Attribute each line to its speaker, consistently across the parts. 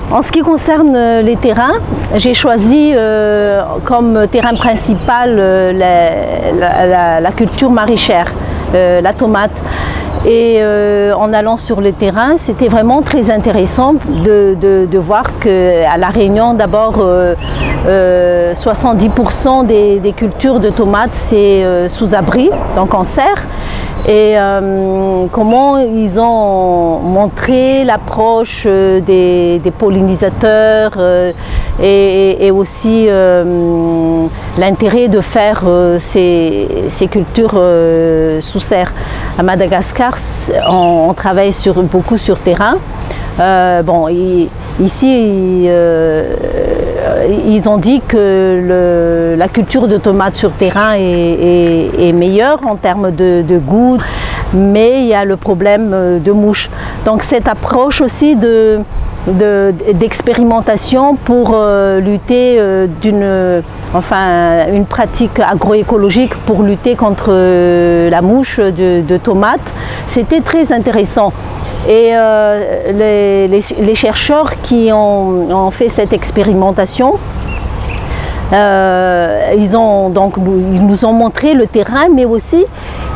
Speaker 1: En ce qui concerne les terrains, j'ai choisi comme terrain principal la culture maraîchère, la tomate. Et en allant sur le terrain, c'était vraiment très intéressant de voir qu'à La Réunion, d'abord, 70% des cultures de tomates, c'est sous abri, donc en serre. Et comment ils ont montré l'approche des pollinisateurs et aussi l'intérêt de faire ces cultures sous serre. À Madagascar, on travaille beaucoup sur terrain. Ici, ils ont dit que la culture de tomates sur terrain est meilleure en termes de goût, mais il y a le problème de mouches. Donc cette approche aussi d'expérimentation pour lutter une pratique agroécologique pour lutter contre la mouche de tomates, c'était très intéressant. Et les chercheurs qui ont fait cette expérimentation, ils nous ont montré le terrain, mais aussi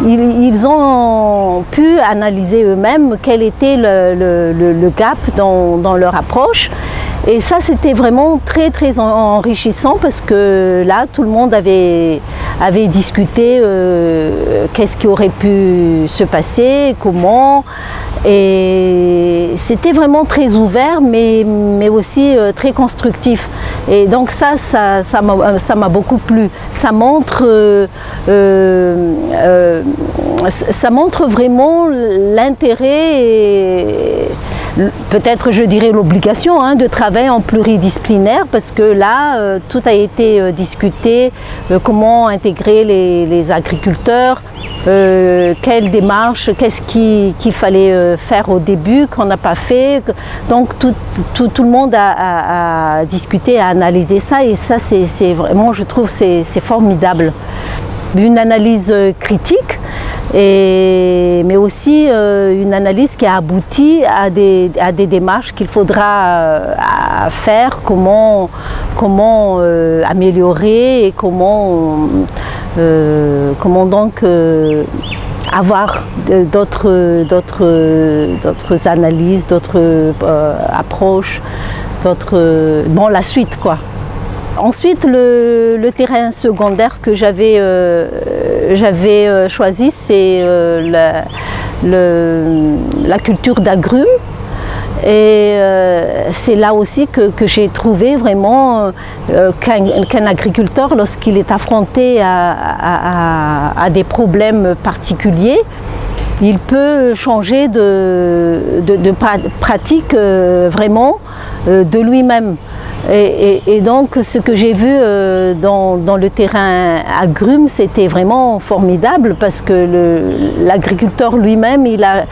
Speaker 1: ils ont pu analyser eux-mêmes quel était le gap dans leur approche. Et ça, c'était vraiment très très enrichissant parce que là, tout le monde avait discuté qu'est-ce qui aurait pu se passer, comment. Et c'était vraiment très ouvert, mais aussi très constructif. Et donc ça m'a beaucoup plu. Ça montre vraiment l'intérêt et peut-être je dirais l'obligation de travailler en pluridisciplinaire parce que là, tout a été discuté, comment intégrer les agriculteurs, quelle démarche, qu'est-ce qu'il fallait faire au début qu'on n'a pas fait. Donc tout le monde a discuté, a analysé ça et ça c'est vraiment, je trouve, c'est formidable. Une analyse critique, mais aussi une analyse qui a abouti à des démarches qu'il faudra faire, comment améliorer et comment donc avoir d'autres analyses, d'autres approches, la suite quoi. Ensuite, le terrain secondaire que j'avais choisi, c'est la culture d'agrumes. Et c'est là aussi que j'ai trouvé vraiment qu'un agriculteur, lorsqu'il est affronté à des problèmes particuliers, il peut changer de pratique vraiment de lui-même. Et donc ce que j'ai vu dans le terrain agrumes, c'était vraiment formidable parce que l'agriculteur lui-même, il a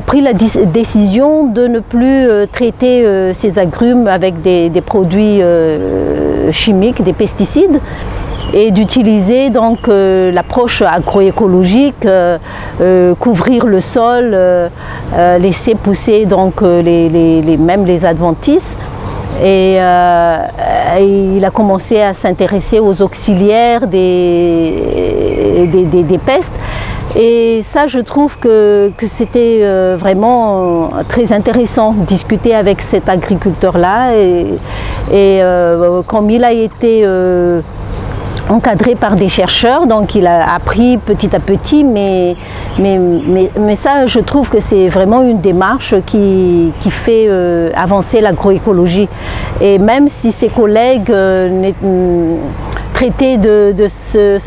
Speaker 1: pris la décision de ne plus traiter ces agrumes avec des produits chimiques, des pesticides, et d'utiliser donc l'approche agroécologique, couvrir le sol, laisser pousser donc même les adventices. Et il a commencé à s'intéresser aux auxiliaires des pestes. Et ça, je trouve que c'était vraiment très intéressant de discuter avec cet agriculteur-là. Et comme il a été encadré par des chercheurs, donc il a appris petit à petit, mais ça, je trouve que c'est vraiment une démarche qui fait avancer l'agroécologie. Et même si ses collègues traiter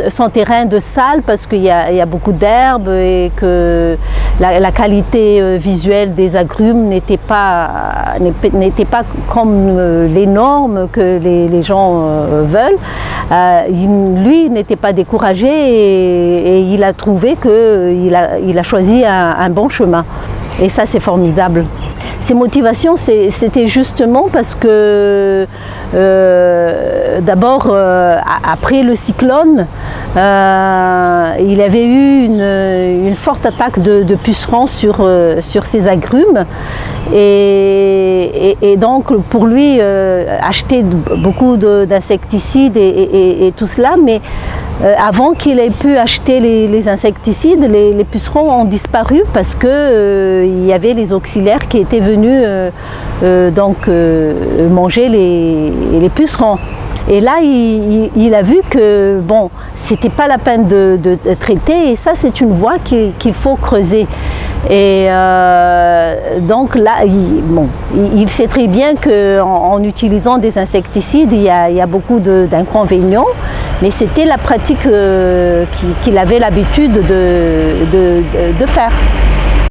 Speaker 1: son terrain de sale parce qu'il y a beaucoup d'herbes et que la qualité visuelle des agrumes n'était pas comme les normes que les gens veulent. Lui n'était pas découragé et il a trouvé qu'il a choisi un bon chemin. Et ça, c'est formidable. Ses motivations, c'était justement parce que d'abord, après le cyclone, il avait eu une forte attaque de pucerons sur ces agrumes. Et donc pour lui, acheter beaucoup d'insecticides et tout cela, mais avant qu'il ait pu acheter les insecticides, les pucerons ont disparu parce que il y avait les auxiliaires qui étaient venus manger les pucerons. Et là, il a vu que bon, c'était pas la peine de traiter, et ça, c'est une voie qu'il faut creuser. Et donc là, il sait très bien qu'en utilisant des insecticides, il y a beaucoup d'inconvénients, mais c'était la pratique qu'il avait l'habitude de faire.